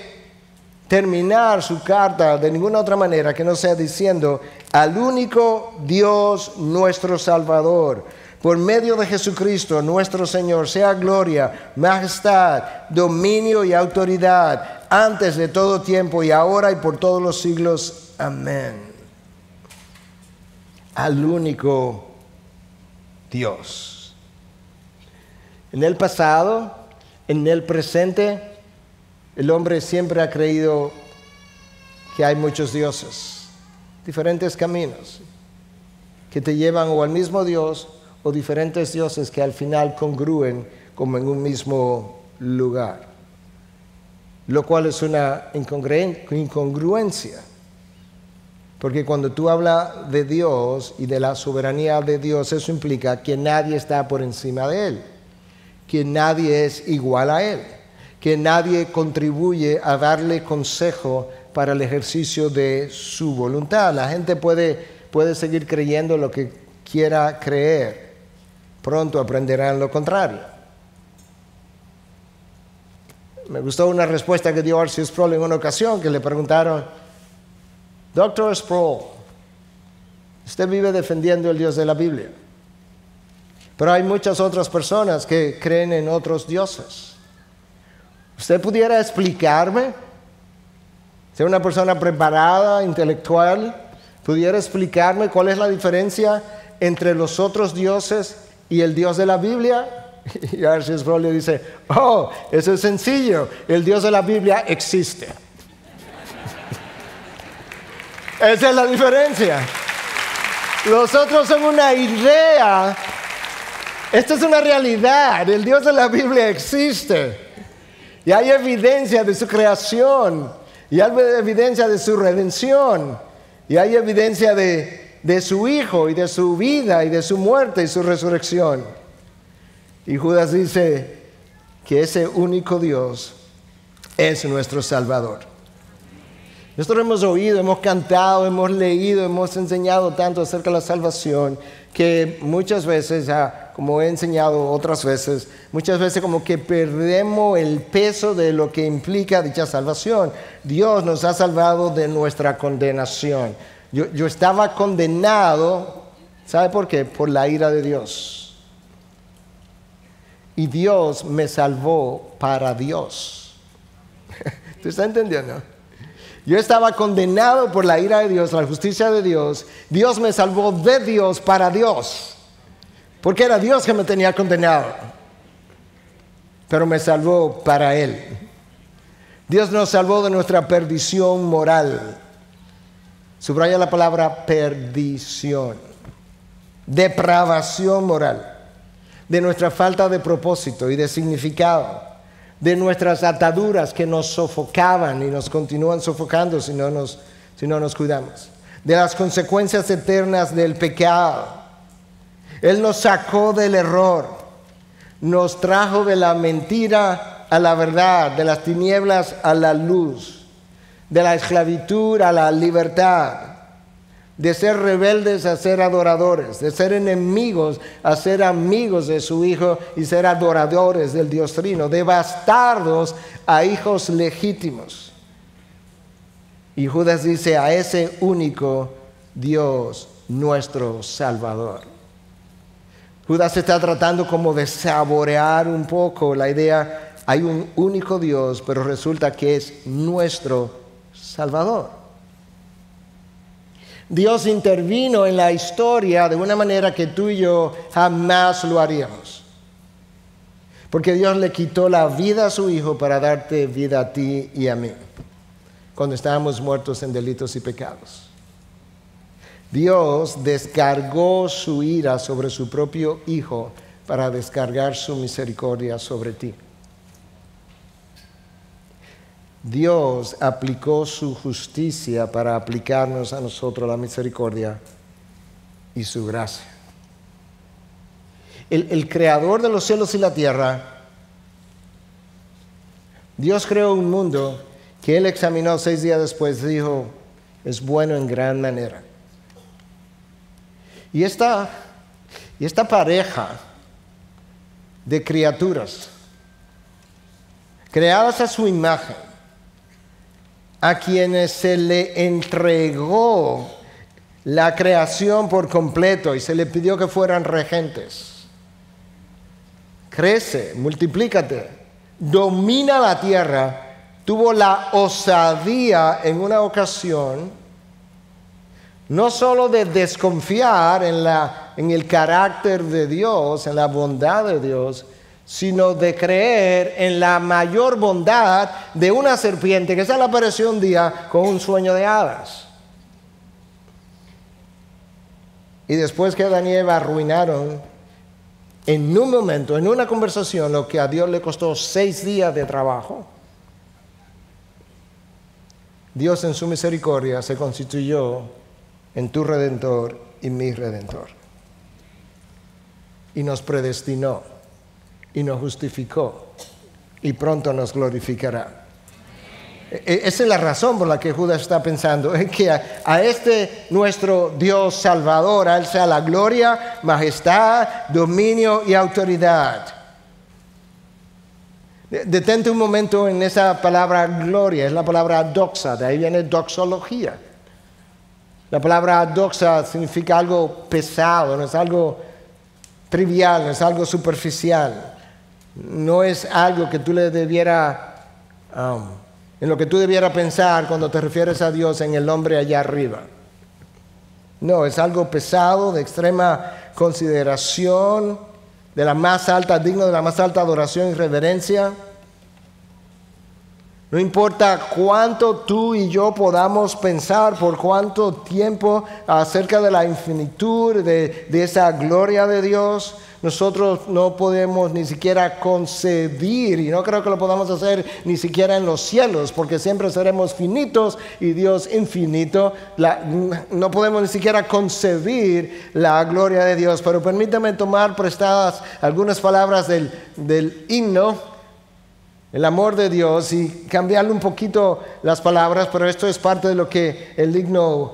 terminar su carta de ninguna otra manera que no sea diciendo: al único Dios nuestro Salvador, por medio de Jesucristo nuestro Señor, sea gloria, majestad, dominio y autoridad, antes de todo tiempo y ahora y por todos los siglos. Amén. Al único Dios. En el pasado, en el presente, el hombre siempre ha creído que hay muchos dioses, diferentes caminos que te llevan o al mismo Dios o diferentes dioses que al final congrúen como en un mismo lugar, lo cual es una incongruencia, porque cuando tú hablas de Dios y de la soberanía de Dios, eso implica que nadie está por encima de Él, que nadie es igual a Él, que nadie contribuye a darle consejo para el ejercicio de su voluntad. La gente puede seguir creyendo lo que quiera creer, pronto aprenderán lo contrario. Me gustó una respuesta que dio R.C. Sproul en una ocasión, que le preguntaron: Dr. Sproul, usted vive defendiendo el Dios de la Biblia, pero hay muchas otras personas que creen en otros dioses. ¿Usted pudiera explicarme? Ser una persona preparada, intelectual, ¿pudiera explicarme cuál es la diferencia entre los otros dioses y el Dios de la Biblia? Y R.C. Sproul le dice: oh, eso es sencillo, el Dios de la Biblia existe. Esa es la diferencia. Los otros son una idea, esta es una realidad, el Dios de la Biblia existe. Y hay evidencia de su creación, y hay evidencia de su redención, y hay evidencia de su Hijo, y de su vida, y de su muerte, y su resurrección. Y Judas dice que ese único Dios es nuestro Salvador. Nosotros hemos oído, hemos cantado, hemos leído, hemos enseñado tanto acerca de la salvación, que muchas veces, como he enseñado otras veces, muchas veces como que perdemos el peso de lo que implica dicha salvación. Dios nos ha salvado de nuestra condenación. Yo estaba condenado, ¿sabe por qué? Por la ira de Dios. Y Dios me salvó para Dios. ¿Tú estás entendiendo? Yo estaba condenado por la ira de Dios, la justicia de Dios. Dios me salvó de Dios para Dios, porque era Dios que me tenía condenado, pero me salvó para Él. Dios nos salvó de nuestra perdición moral. Subraya la palabra perdición, depravación moral, de nuestra falta de propósito y de significado, de nuestras ataduras que nos sofocaban y nos continúan sofocando si no nos cuidamos, de las consecuencias eternas del pecado. Él nos sacó del error, nos trajo de la mentira a la verdad, de las tinieblas a la luz, de la esclavitud a la libertad, de ser rebeldes a ser adoradores, de ser enemigos a ser amigos de su Hijo y ser adoradores del Dios Trino, de bastardos a hijos legítimos. Y Judas dice: a ese único Dios nuestro Salvador. Judas está tratando como de saborear un poco la idea, hay un único Dios, pero resulta que es nuestro Salvador. Dios intervino en la historia de una manera que tú y yo jamás lo haríamos. Porque Dios le quitó la vida a su Hijo para darte vida a ti y a mí, cuando estábamos muertos en delitos y pecados. Dios descargó su ira sobre su propio Hijo para descargar su misericordia sobre ti. Dios aplicó su justicia para aplicarnos a nosotros la misericordia y su gracia. El creador de los cielos y la tierra, Dios creó un mundo que Él examinó 6 días después, dijo, es bueno en gran manera. Y esta pareja de criaturas, creadas a su imagen, a quienes se le entregó la creación por completo y se le pidió que fueran regentes. Crece, multiplícate, domina la tierra, tuvo la osadía en una ocasión no solo de desconfiar en el carácter de Dios, en la bondad de Dios, sino de creer en la mayor bondad de una serpiente que se le apareció un día con un sueño de hadas. Y después que Adán y Eva arruinaron en un momento, en una conversación, lo que a Dios le costó 6 días de trabajo, Dios en su misericordia se constituyó en tu Redentor y mi Redentor. Y nos predestinó, y nos justificó, y pronto nos glorificará. Esa es la razón por la que Judas está pensando, en que a este nuestro Dios Salvador, a Él sea la gloria, majestad, dominio y autoridad. Detente un momento en esa palabra gloria, es la palabra doxa, de ahí viene doxología. La palabra doxa significa algo pesado, no es algo trivial, no es algo superficial. No es algo que tú le debiera, en lo que tú debieras pensar cuando te refieres a Dios en el hombre allá arriba. No, es algo pesado, de extrema consideración, de la más alta, digno de la más alta adoración y reverencia. No importa cuánto tú y yo podamos pensar por cuánto tiempo acerca de la infinitud de esa gloria de Dios, nosotros no podemos ni siquiera concebir, y no creo que lo podamos hacer ni siquiera en los cielos, porque siempre seremos finitos y Dios infinito. No podemos ni siquiera concebir la gloria de Dios. Pero permítame tomar prestadas algunas palabras del himno, el amor de Dios, y cambiarle un poquito las palabras, pero esto es parte de lo que el himno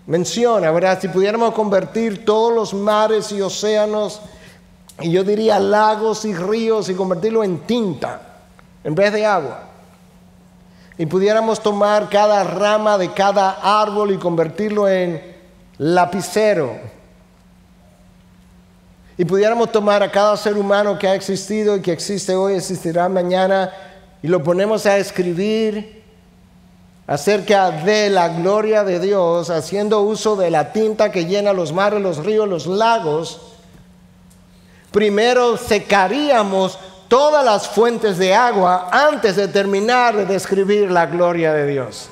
menciona, ¿verdad? Si pudiéramos convertir todos los mares y océanos, y yo diría lagos y ríos, y convertirlo en tinta en vez de agua, y pudiéramos tomar cada rama de cada árbol y convertirlo en lapicero, y pudiéramos tomar a cada ser humano que ha existido y que existe hoy, existirá mañana, y lo ponemos a escribir acerca de la gloria de Dios, haciendo uso de la tinta que llena los mares, los ríos, los lagos, primero secaríamos todas las fuentes de agua antes de terminar de describir la gloria de Dios.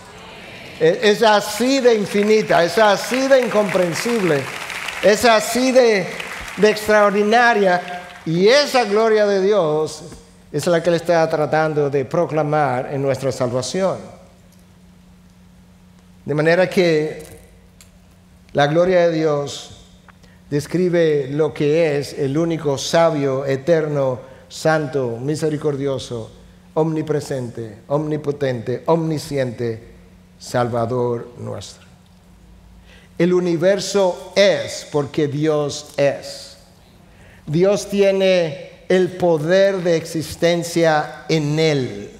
Es así de infinita, es así de incomprensible, es así de extraordinaria, y esa gloria de Dios es la que Él está tratando de proclamar en nuestra salvación. De manera que la gloria de Dios describe lo que es el único sabio, eterno, santo, misericordioso, omnipresente, omnipotente, omnisciente, Salvador nuestro. El universo es porque Dios es. Dios tiene el poder de existencia en Él.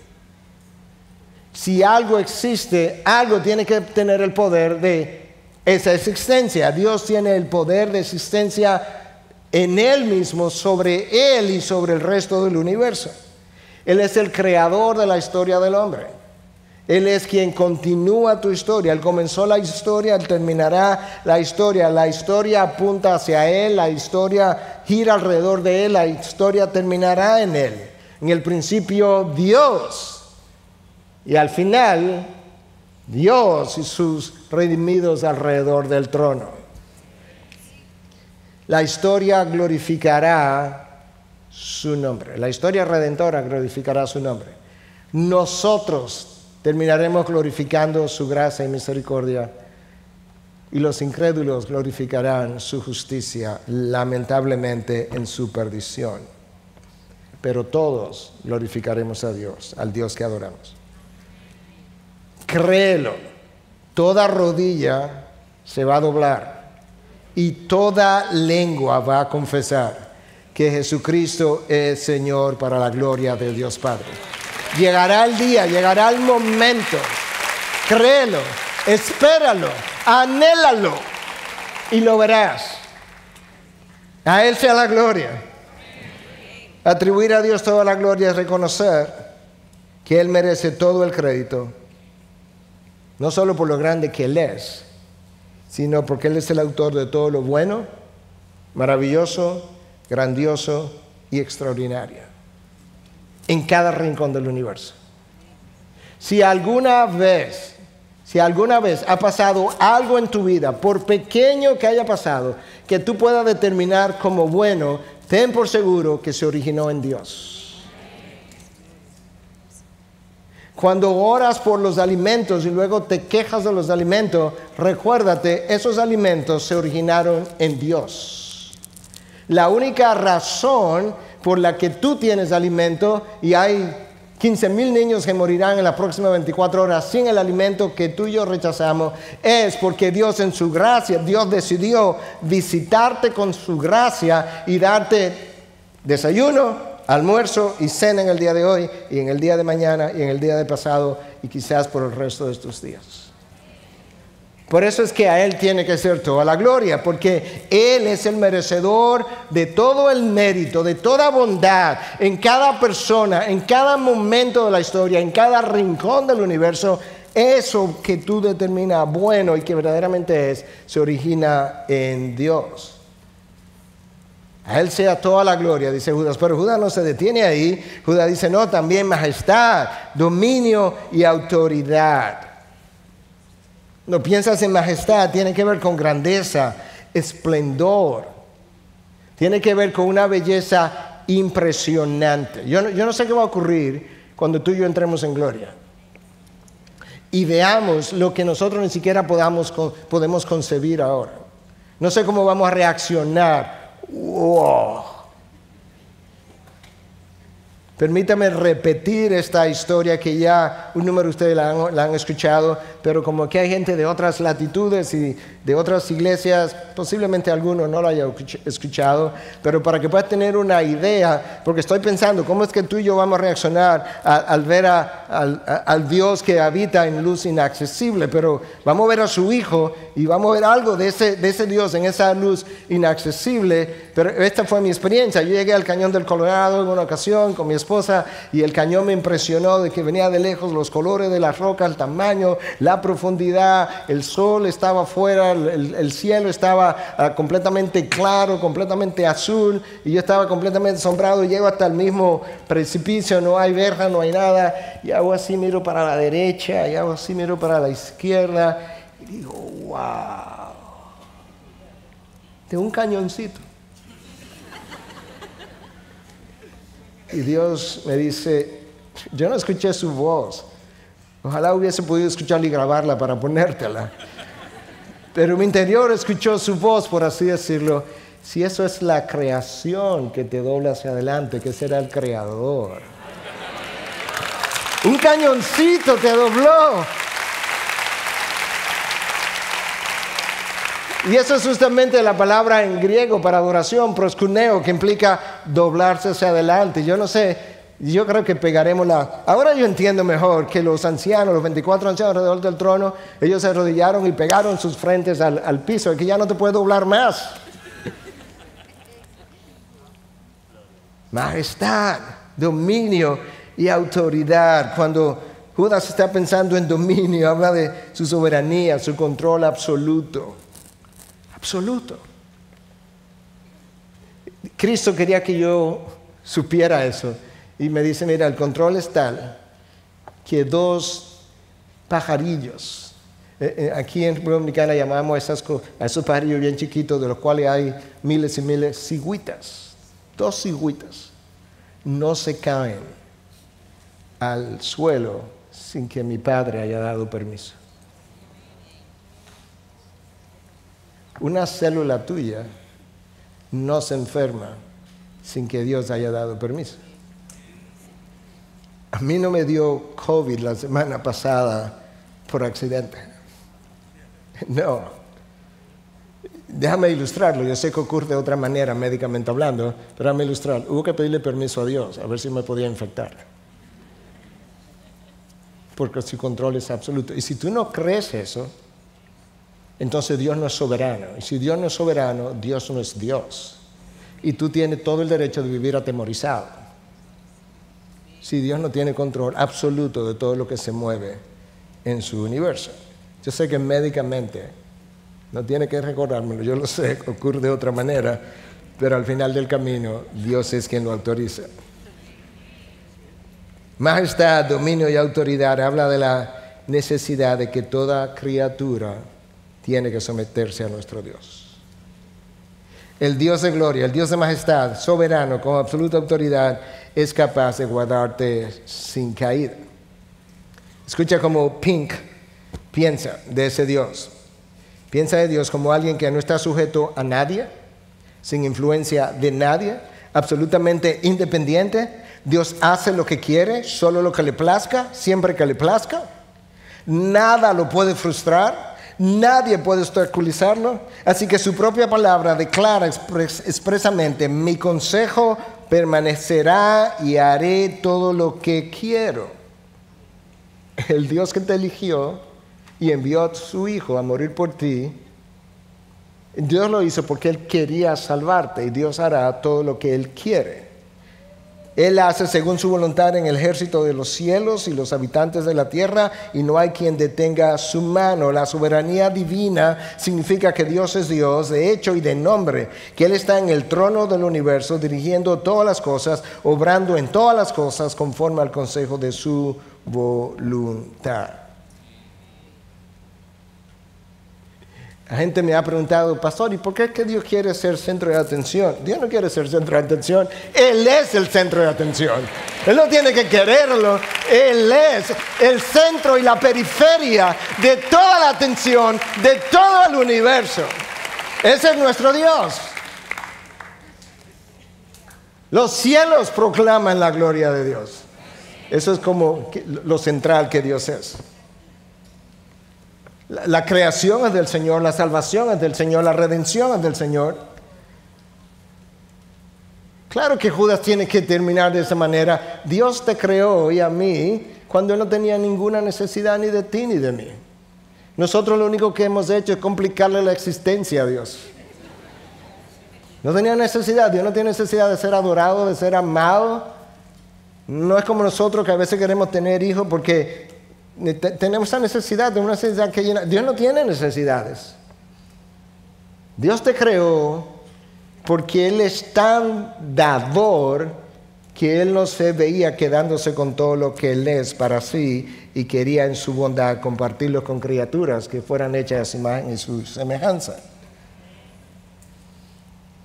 Si algo existe, algo tiene que tener el poder de esa existencia. Dios tiene el poder de existencia en Él mismo, sobre Él y sobre el resto del universo. Él es el creador de la historia del hombre. Él es quien continúa tu historia. Él comenzó la historia, Él terminará la historia. La historia apunta hacia Él, la historia gira alrededor de Él, la historia terminará en Él. En el principio, Dios. Y al final, Dios y sus redimidos alrededor del trono. La historia glorificará su nombre. La historia redentora glorificará su nombre. Nosotros terminaremos glorificando su gracia y misericordia, y los incrédulos glorificarán su justicia, lamentablemente en su perdición. Pero todos glorificaremos a Dios, al Dios que adoramos. Créelo, toda rodilla se va a doblar y toda lengua va a confesar que Jesucristo es Señor, para la gloria de Dios Padre. Llegará el día, llegará el momento. Créelo, espéralo, anhélalo y lo verás. A Él sea la gloria. Atribuir a Dios toda la gloria es reconocer que Él merece todo el crédito, no solo por lo grande que Él es, sino porque Él es el autor de todo lo bueno, maravilloso, grandioso y extraordinario en cada rincón del universo. Si alguna vez ha pasado algo en tu vida, por pequeño que haya pasado, que tú puedas determinar como bueno, ten por seguro que se originó en Dios. Cuando oras por los alimentos y luego te quejas de los alimentos, recuérdate, esos alimentos se originaron en Dios. La única razón por la que tú tienes alimento, y hay 15,000 niños que morirán en las próximas 24 horas sin el alimento que tú y yo rechazamos, es porque Dios en su gracia, Dios decidió visitarte con su gracia y darte desayuno, almuerzo y cena en el día de hoy, y en el día de mañana, y en el día de pasado, y quizás por el resto de estos días. Por eso es que a Él tiene que ser toda la gloria, porque Él es el merecedor de todo el mérito, de toda bondad, en cada persona, en cada momento de la historia, en cada rincón del universo. Eso que tú determinas bueno y que verdaderamente es, se origina en Dios. A Él sea toda la gloria, dice Judas. Pero Judas no se detiene ahí. Judas dice, no, también majestad, dominio y autoridad. No piensas en majestad, tiene que ver con grandeza, esplendor. Tiene que ver con una belleza impresionante. Yo no sé qué va a ocurrir cuando tú y yo entremos en gloria y veamos lo que nosotros ni siquiera podemos concebir ahora. No sé cómo vamos a reaccionar. ¡Wow! Permítame repetir esta historia que ya un número de ustedes la han escuchado, pero como que hay gente de otras latitudes y de otras iglesias, posiblemente alguno no lo haya escuchado, pero para que puedas tener una idea, porque estoy pensando, ¿cómo es que tú y yo vamos a reaccionar al ver al Dios que habita en luz inaccesible? Pero vamos a ver a su Hijo y vamos a ver algo de ese Dios en esa luz inaccesible. Pero esta fue mi experiencia. Yo llegué al Cañón del Colorado en una ocasión con mi esposa y el cañón me impresionó de que venía de lejos, los colores de las rocas, el tamaño, la profundidad, el sol estaba afuera, el cielo estaba completamente claro, completamente azul, y yo estaba completamente asombrado. Llego hasta el mismo precipicio, no hay verja, no hay nada, y hago así, miro para la derecha, y hago así, miro para la izquierda, y digo, wow, de un cañoncito. Y Dios me dice, yo no escuché su voz. Ojalá hubiese podido escucharla y grabarla para ponértela. Pero mi interior escuchó su voz, por así decirlo. Si eso es la creación que te dobla hacia adelante, ¿qué será el creador? Un cañoncito te dobló. Y eso es justamente la palabra en griego para adoración, proskuneo, que implica doblarse hacia adelante. Yo no sé Yo creo que pegaremos Ahora yo entiendo mejor que los ancianos, los 24 ancianos alrededor del trono, ellos se arrodillaron y pegaron sus frentes al piso, y que ya no te puedes doblar más. Majestad, dominio y autoridad. Cuando Judas está pensando en dominio, habla de su soberanía, su control absoluto. Absoluto. Cristo quería que yo supiera eso. Y me dice, mira, el control es tal que 2 pajarillos, aquí en República Dominicana llamamos a esos pajarillos bien chiquitos, de los cuales hay miles y miles, cigüitas. 2 cigüitas no se caen al suelo sin que mi padre haya dado permiso. Una célula tuya no se enferma sin que Dios haya dado permiso. A mí no me dio COVID la semana pasada por accidente. No. Déjame ilustrarlo. Yo sé que ocurre de otra manera, médicamente hablando, pero déjame ilustrarlo. Hubo que pedirle permiso a Dios, a ver si me podía infectar. Porque su control es absoluto. Y si tú no crees eso, entonces Dios no es soberano. Y si Dios no es soberano, Dios no es Dios. Y tú tienes todo el derecho de vivir atemorizado. Si Dios no tiene control absoluto de todo lo que se mueve en su universo. Yo sé que médicamente, no tiene que recordármelo, yo lo sé, ocurre de otra manera, pero al final del camino, Dios es quien lo autoriza. Majestad, dominio y autoridad habla de la necesidad de que toda criatura tiene que someterse a nuestro Dios. El Dios de gloria, el Dios de majestad, soberano, con absoluta autoridad, es capaz de guardarte sin caída. Escucha cómo Pink piensa de ese Dios. Piensa de Dios como alguien que no está sujeto a nadie, sin influencia de nadie, absolutamente independiente. Dios hace lo que quiere, solo lo que le plazca, siempre que le plazca. Nada lo puede frustrar. Nadie puede obstaculizarlo, así que su propia palabra declara expresamente: mi consejo permanecerá y haré todo lo que quiero. El Dios que te eligió y envió a su Hijo a morir por ti, Dios lo hizo porque Él quería salvarte, y Dios hará todo lo que Él quiere. Él hace según su voluntad en el ejército de los cielos y los habitantes de la tierra, y no hay quien detenga su mano. La soberanía divina significa que Dios es Dios de hecho y de nombre, que Él está en el trono del universo, dirigiendo todas las cosas, obrando en todas las cosas conforme al consejo de su voluntad. La gente me ha preguntado, pastor, ¿y por qué es que Dios quiere ser centro de atención? Dios no quiere ser centro de atención, Él es el centro de atención. Él no tiene que quererlo, Él es el centro y la periferia de toda la atención, de todo el universo. Ese es nuestro Dios. Los cielos proclaman la gloria de Dios. Eso es como lo central que Dios es. La creación es del Señor, la salvación es del Señor, la redención es del Señor. Claro que Judas tiene que terminar de esa manera. Dios te creó y a mí cuando Él no tenía ninguna necesidad ni de ti ni de mí. Nosotros lo único que hemos hecho es complicarle la existencia a Dios. No tenía necesidad, Dios no tiene necesidad de ser adorado, de ser amado. No es como nosotros que a veces queremos tener hijos porque tenemos esa necesidad, de una necesidad que llena. Dios no tiene necesidades. Dios te creó porque Él es tan dador que Él no se veía quedándose con todo lo que Él es para sí, y quería en su bondad compartirlo con criaturas que fueran hechas a su imagen y su semejanza.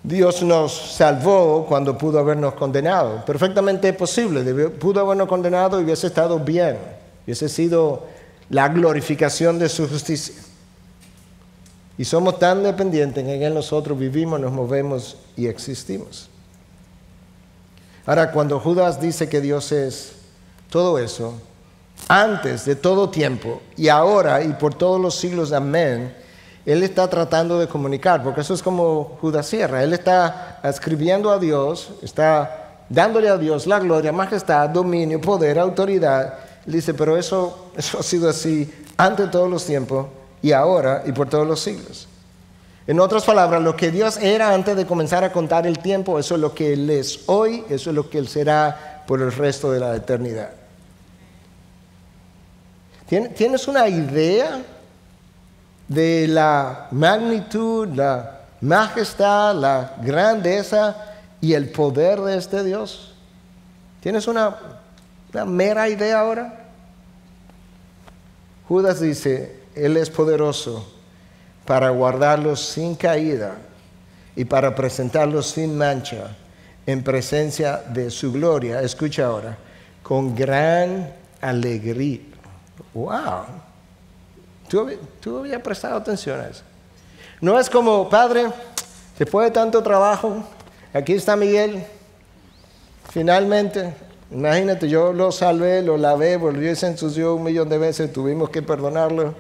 Dios nos salvó cuando pudo habernos condenado. Perfectamente posible. Pudo habernos condenado y hubiese estado bien. Hubiese sido la glorificación de su justicia. Y somos tan dependientes en Él, nosotros vivimos, nos movemos y existimos. Ahora, cuando Judas dice que Dios es todo eso, antes de todo tiempo, y ahora y por todos los siglos, amén, Él está tratando de comunicar, porque eso es como Judas cierra. Él está escribiendo a Dios, está dándole a Dios la gloria, majestad, dominio, poder, autoridad. Él dice, pero eso ha sido así antes de todos los tiempos y ahora y por todos los siglos. En otras palabras, lo que Dios era antes de comenzar a contar el tiempo, eso es lo que Él es hoy, eso es lo que Él será por el resto de la eternidad. ¿Tienes una idea de la magnitud, la majestad, la grandeza y el poder de este Dios? ¿Tienes una mera idea ahora? Judas dice, Él es poderoso para guardarlos sin caída y para presentarlos sin mancha en presencia de su gloria. Escucha ahora, con gran alegría. ¡Wow! ¿Tú habías prestado atención a eso? No es como, Padre, después de tanto trabajo, aquí está Miguel, finalmente, imagínate, yo lo salvé, lo lavé, volvió y se ensució 1,000,000 de veces, tuvimos que perdonarlo.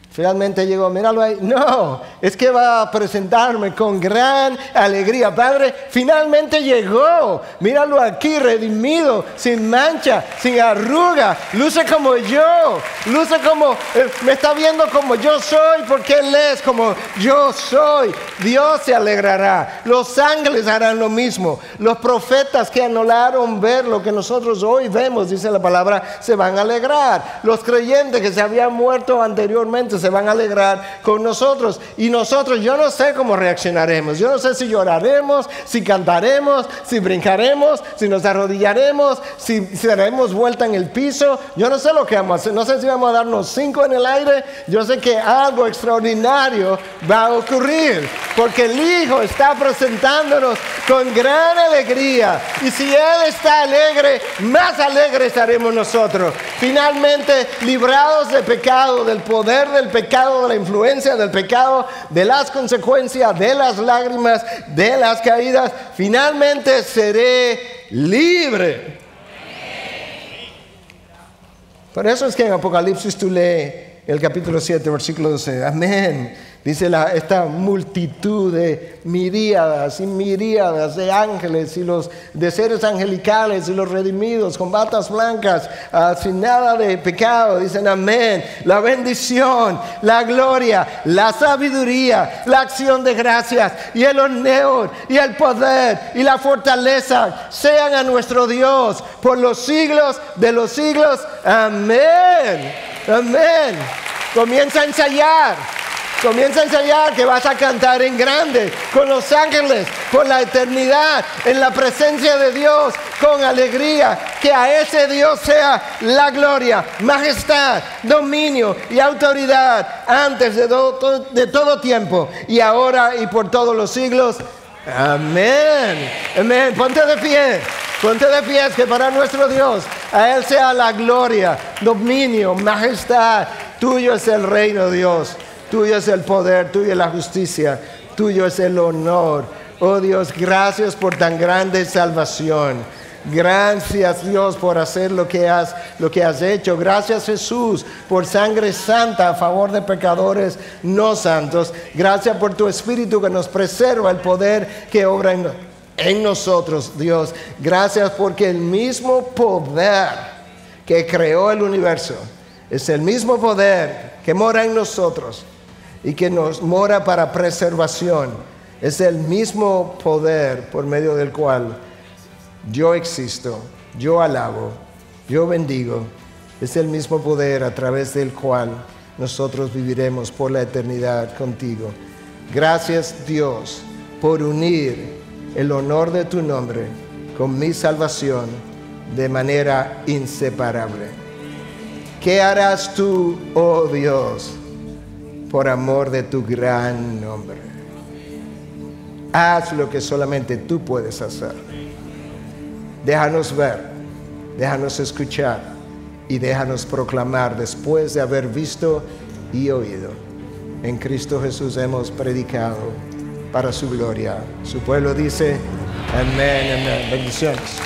Finalmente llegó, míralo ahí. No, es que va a presentarme con gran alegría. Padre, finalmente llegó. Míralo aquí, redimido, sin mancha, sin arruga. Luce como yo. Luce como, me está viendo como yo soy, porque Él es como yo soy. Dios se alegrará. Los ángeles harán lo mismo. Los profetas que anhelaron ver lo que nosotros hoy vemos, dice la palabra, se van a alegrar. Los creyentes que se habían muerto anteriormente se van a alegrar con nosotros. Y nosotros, yo no sé cómo reaccionaremos. Yo no sé si lloraremos, si cantaremos, si brincaremos, si nos arrodillaremos, si daremos vuelta en el piso. Yo no sé lo que vamos a hacer. No sé si vamos a darnos 5 en el aire. Yo sé que algo extraordinario va a ocurrir, porque el Hijo está presentándonos con gran alegría. Y si Él está alegre, más alegre estaremos nosotros. Finalmente, librados del pecado, del poder del pecado, de la influencia del pecado, de las consecuencias, de las lágrimas, de las caídas, finalmente seré libre. Por eso es que en Apocalipsis tú lees el capítulo 7, versículo 12. Amén. Dice esta multitud de miríadas y miríadas de ángeles y de seres angelicales y los redimidos con batas blancas, sin nada de pecado. Dicen amén. La bendición, la gloria, la sabiduría, la acción de gracias y el honor y el poder y la fortaleza sean a nuestro Dios por los siglos de los siglos. Amén. Amén. Comienza a ensayar. Comienza a ensayar que vas a cantar en grande con los ángeles por la eternidad en la presencia de Dios con alegría. Que a ese Dios sea la gloria, majestad, dominio y autoridad antes de todo tiempo y ahora y por todos los siglos. Amén. Amén. Ponte de pie. Ponte de pie, que para nuestro Dios, a Él sea la gloria, dominio, majestad. Tuyo es el reino, Dios. Tuyo es el poder, tuyo es la justicia, tuyo es el honor. Oh Dios, gracias por tan grande salvación. Gracias Dios por hacer lo que has hecho. Gracias Jesús por sangre santa a favor de pecadores no santos. Gracias por tu Espíritu que nos preserva el poder que obra en nosotros, Dios. Gracias porque el mismo poder que creó el universo es el mismo poder que mora en nosotros y que nos mora para preservación. Es el mismo poder por medio del cual yo existo, yo alabo, yo bendigo. Es el mismo poder a través del cual nosotros viviremos por la eternidad contigo. Gracias Dios por unir el honor de tu nombre con mi salvación de manera inseparable. ¿Qué harás tú, oh Dios, por amor de tu gran nombre? Haz lo que solamente tú puedes hacer. Déjanos ver, déjanos escuchar y déjanos proclamar después de haber visto y oído. En Cristo Jesús hemos predicado para su gloria. Su pueblo dice, amén, amén. Bendiciones.